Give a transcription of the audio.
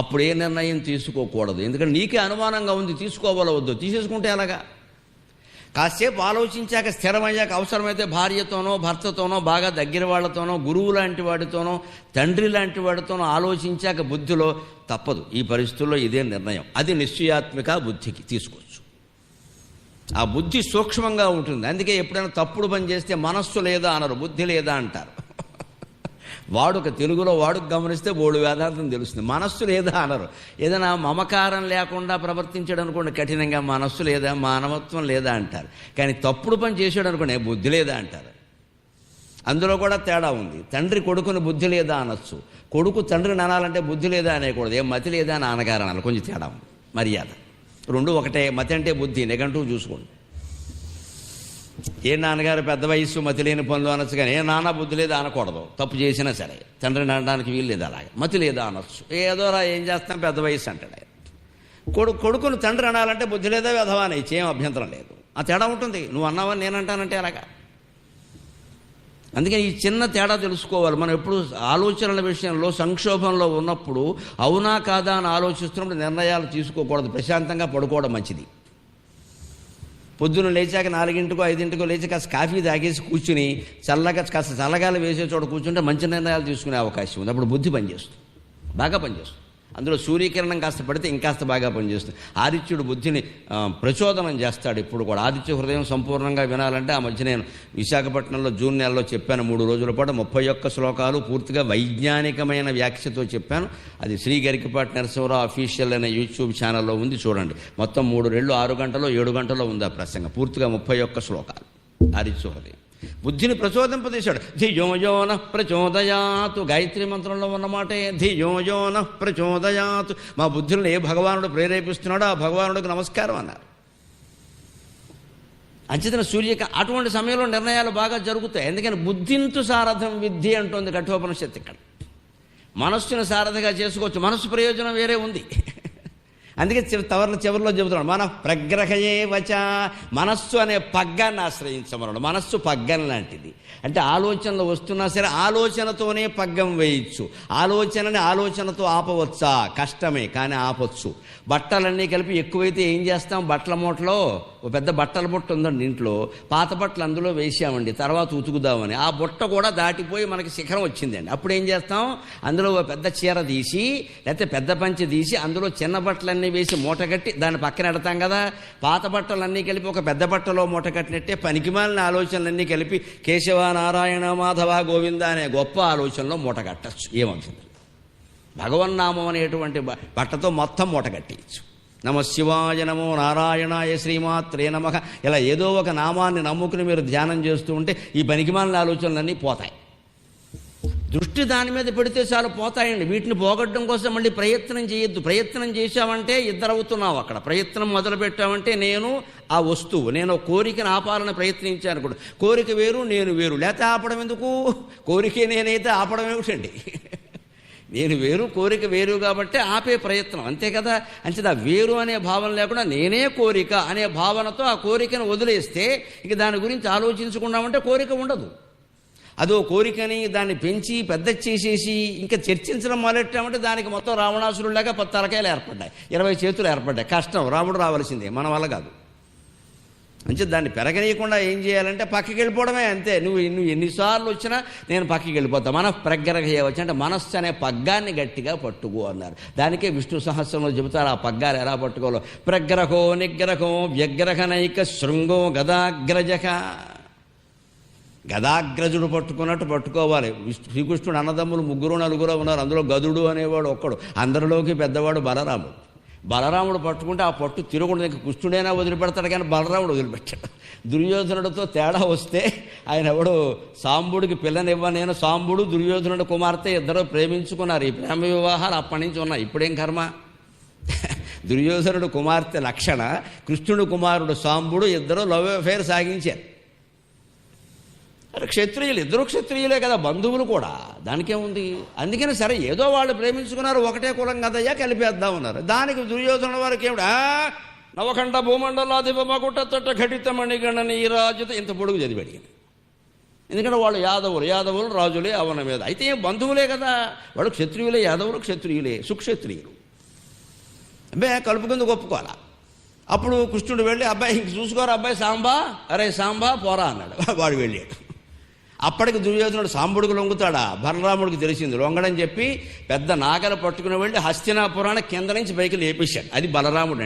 అప్పుడు ఏ నిర్ణయం తీసుకోకూడదు. ఎందుకంటే నీకే అనుమానంగా ఉంది, తీసుకోవాలో వద్దు. తీసేసుకుంటే ఎలాగా? కాసేపు ఆలోచించాక స్థిరమయ్యాక అవసరమైతే భార్యతోనో భర్తతోనో బాగా దగ్గర వాళ్ళతోనో గురువు లాంటి వాడితోనో తండ్రి లాంటి వాడితోనో ఆలోచించాక బుద్ధిలో తప్పదు, ఈ పరిస్థితుల్లో ఇదే నిర్ణయం. అది నిశ్చయాత్మిక బుద్ధికి తీసుకోవచ్చు. ఆ బుద్ధి సూక్ష్మంగా ఉంటుంది. అందుకే ఎప్పుడైనా తప్పుడు పని చేస్తే మనస్సు లేదా అనరు, బుద్ధి లేదా అంటారు. వాడుక తెలుగులో వాడుక గమనిస్తే బోడు వేదాంతం తెలుస్తుంది. మనస్సు లేదా అనరు. ఏదైనా మమకారం లేకుండా ప్రవర్తించాడు అనుకోండి కఠినంగా, మనస్సు లేదా మానవత్వం లేదా అంటారు. కానీ తప్పుడు పని చేసాడు అనుకోండి బుద్ధి లేదా అంటారు. అందులో కూడా తేడా ఉంది. తండ్రి కొడుకుని బుద్ధి లేదా అనొచ్చు, కొడుకు తండ్రిని అనాలంటే బుద్ధి లేదా అనేకూడదు. ఏం మతి లేదా అని నాన్నగారు అనాలి. కొంచెం తేడా ఉంది. మర్యాద రెండు ఒకటే. మతి అంటే బుద్ధి, నెగంటివ్ చూసుకోండి. ఏ నాన్నగారు పెద్ద వయస్సు మతి లేని పనులు అనొచ్చు, కానీ ఏ నాన్న బుద్ధి లేదా అనకూడదు. తప్పు చేసినా సరే తండ్రిని అనడానికి వీలు లేదా. అలాగే మతి లేదా అనొచ్చు. ఏదోరా ఏం చేస్తాం పెద్ద వయస్సు అంటాడు ఆయన. కొడుకును తండ్రి అనాలంటే బుద్ధి లేదా వెధవా అని ఇచ్చేం అభ్యంతరం లేదు. ఆ తేడా ఉంటుంది. నువ్వు అన్నావని నేనంటానంటే అలాగా. అందుకని ఈ చిన్న తేడా తెలుసుకోవాలి. మనం ఎప్పుడు ఆలోచనల విషయంలో సంక్షోభంలో ఉన్నప్పుడు అవునా కాదా అని ఆలోచిస్తున్నప్పుడు నిర్ణయాలు తీసుకోకూడదు. ప్రశాంతంగా పడుకోవడం మంచిది. పొద్దున్న లేచాక 4 5 లేచి కాస్త కాఫీ తాగేసి కూర్చుని కాస్త చల్లగాలి వేసే చోట కూర్చుంటే మంచి నిర్ణయాలు తీసుకునే అవకాశం ఉంది. అప్పుడు బుద్ధి పనిచేస్తుంది, బాగా పనిచేస్తుంది. అందులో సూర్యకిరణం కాస్త పడితే ఇంకాస్త బాగా పనిచేస్తుంది. ఆదిత్యుడు బుద్ధిని ప్రచోదనం చేస్తాడు ఇప్పుడు కూడా. ఆదిత్య హృదయం సంపూర్ణంగా వినాలంటే ఆ మధ్య నేను విశాఖపట్నంలో జూన్ నెలలో చెప్పాను. 3 రోజుల పాటు 31 శ్లోకాలు పూర్తిగా వైజ్ఞానికమైన వ్యాఖ్యతో చెప్పాను. అది శ్రీ గరికపాటి నరసింహరావు అఫీషియల్ అనే యూట్యూబ్ ఛానల్లో ఉంది, చూడండి. మొత్తం 3 రెళ్ళు 6 గంటలో 7 గంటలో ఉంది ఆ ప్రసంగం. పూర్తిగా 31 శ్లోకాలు. ఆదిత్య హృదయం బుద్ధిని ప్రచోదింపజేశాడు. ధియోయోన ప్రచోదయాతు, గాయత్రి మంత్రంలో ఉన్నమాటే ధియోయోన ప్రచోదయాతు. మా బుద్ధులను ఏ భగవానుడు ప్రేరేపిస్తున్నాడో ఆ భగవానుడికి నమస్కారం అన్నారు. అంచేతన అటువంటి సమయంలో నిర్ణయాలు బాగా జరుగుతాయి. ఎందుకని బుద్ధింతు సారథం విద్ధి అంటోంది కఠోపనిషత్తు. ఇక్కడ మనస్సును సారథిగా చేసుకోవచ్చు. మనస్సు ప్రయోజనం వేరే ఉంది. అందుకే చివరిలో చెబుతున్నాడు, మన ప్రగ్రహయే వచ. మనస్సు అనే పగ్గాన్ని ఆశ్రయించమన్నాడు. మనస్సు పగ్గం లాంటిది. అంటే ఆలోచనలు వస్తున్నా సరే ఆలోచనతోనే పగ్గం వేయచ్చు. ఆలోచనతో ఆపవచ్చా? కష్టమే, కానీ ఆపవచ్చు. బట్టలన్నీ కలిపి ఎక్కువైతే ఏం చేస్తాం? బట్టల మూటలో ఓ పెద్ద బట్టల బుట్ట ఉందండి ఇంట్లో, పాత బట్టలు అందులో వేసామండి, తర్వాత ఉతుకుదామని. ఆ బుట్ట కూడా దాటిపోయి మనకి శిఖరం వచ్చిందండి. అప్పుడు ఏం చేస్తాం? అందులో ఓ పెద్ద చీర తీసి లేకపోతే పెద్ద పంచె తీసి అందులో చిన్న బట్టలన్నీ వేసి మూట కట్టి దాన్ని పక్కన పెడతాం కదా. పాత బట్టలన్నీ కలిపి ఒక పెద్ద బట్టలో మూట కట్టినట్టే పనికిమాలిన ఆలోచనలన్నీ కలిపి కేశవ నారాయణ మాధవ గోవింద అనే గొప్ప ఆలోచనలో మూట కట్టచ్చు. ఏమవుతుంది? భగవన్నామం అనేటువంటి బట్టతో మొత్తం మూట కట్టేయచ్చు. నమ శివాయ నమో నారాయణాయ శ్రీమాత్రే నమః. ఇలా ఏదో ఒక నామాన్ని నమ్ముకుని మీరు ధ్యానం చేస్తూ ఉంటే ఈ పనికిమాలిన ఆలోచనలన్నీ పోతాయి. దృష్టి దాని మీద పెడితే చాలు పోతాయండి. వీటిని పోగొట్టడం కోసం మళ్ళీ ప్రయత్నం చేయొద్దు. ప్రయత్నం చేశామంటే ఇద్దరవుతున్నావు అక్కడ. ప్రయత్నం మొదలు పెట్టామంటే నేను ఆ వస్తువు, నేను కోరికను ఆపాలని ప్రయత్నించాను కూడా. కోరిక వేరు, నేను వేరు. లేకపోతే ఆపడం ఎందుకు? కోరికే నేనైతే ఆపడం ఏమిటండి? నేను వేరు, కోరిక వేరు కాబట్టి ఆపే ప్రయత్నం, అంతే కదా. అంచేది ఆ వేరు అనే భావన లేకుండా నేనే కోరిక అనే భావనతో ఆ కోరికను వదిలేస్తే ఇక దాని గురించి ఆలోచించుకున్నామంటే కోరిక ఉండదు. అదో కోరికని దాన్ని పెంచి పెద్ద చేసేసి ఇంకా చర్చించడం మొదలెట్టామంటే దానికి మొత్తం రావణాసురులాగా 10 తలకాయలు ఏర్పడ్డాయి, 20 చేతులు ఏర్పడ్డాయి. కష్టం. రాముడు రావాల్సిందే, మన వల్ల కాదు. అంటే దాన్ని పెరగనీయకుండా ఏం చేయాలంటే పక్కకి వెళ్ళిపోవడమే, అంతే. నువ్వు ఎన్నిసార్లు వచ్చినా నేను పక్కకి వెళ్ళిపోతా. మన ప్రగ్రహయవచ్చు అంటే మనస్సు అనే పగ్గాన్ని గట్టిగా పట్టుకో అన్నారు. దానికే విష్ణు సహస్రంలో చెబుతారు ఆ పగ్గాలు ఎలా పట్టుకోవాలో. ప్రగ్రహో నిగ్రహో వ్యగ్రహనైక శృంగో గదాగ్రజక. గదాగ్రజుడు పట్టుకున్నట్టు పట్టుకోవాలి. శ్రీకృష్ణుడు అన్నదమ్ములు 3 4 ఉన్నారు. అందులో గదుడు అనేవాడు ఒక్కడు. అందరిలోకి పెద్దవాడు బలరాముడు. బలరాముడు పట్టుకుంటే ఆ పట్టు తిరుగుడు. ఇంకా కృష్ణుడైనా వదిలిపెడతాడు కానీ బలరాముడు వదిలిపెట్టాడు. దుర్యోధనుడితో తేడా వస్తే ఆయన ఎవడు సాంబుడికి పిల్లనివ్వ. నేను సాంబుడు దుర్యోధనుడు కుమార్తె ఇద్దరు ప్రేమించుకున్నారు. ఈ ప్రేమ వివాహాలు అప్పటి నుంచి ఉన్నాయి. ఇప్పుడేం కర్మ. దుర్యోధనుడు కుమార్తె లక్షణ, కృష్ణుడు కుమారుడు సాంబుడు ఇద్దరు లవ్ అఫైర్ సాగించారు. క్షత్రియులు, ఇద్దరు క్షత్రియులే కదా, బంధువులు కూడా, దానికేముంది. అందుకని సరే ఏదో వాళ్ళు ప్రేమించుకున్నారు, ఒకటే కులం కదయ్యా కలిపేద్దాం ఉన్నారు. దానికి దుర్యోధన వారికి ఏమిటా నవఖండ భూమండలాధిప మకుటతట ఘటితమణి గణని ఈ రాజుతో ఇంత పొడుగు చదివి అడిగింది. ఎందుకంటే వాళ్ళు యాదవులు రాజులే అవన మీద. అయితే బంధువులే కదా, వాళ్ళు క్షత్రియులే, యాదవులు క్షత్రియులే, సుక్షత్రియులు. అబ్బాయి కలుపుకుందుకు ఒప్పుకోవాలా. అప్పుడు కృష్ణుడు వెళ్ళి, అబ్బాయి ఇంక చూసుకోరా అబ్బాయి సాంబా, అరే సాంబా పోరా అన్నాడు. వాడు వెళ్ళాడు. అప్పటికి దుర్యోధనుడు సాంబుడికి లొంగుతాడా? బలరాముడికి తెలిసింది. లొంగడని చెప్పి పెద్ద నాగలు పట్టుకుని వెళ్ళి హస్తినాపురాన్ని కింద నుంచి పైకి లేపేశాడు. అది బలరాముడు.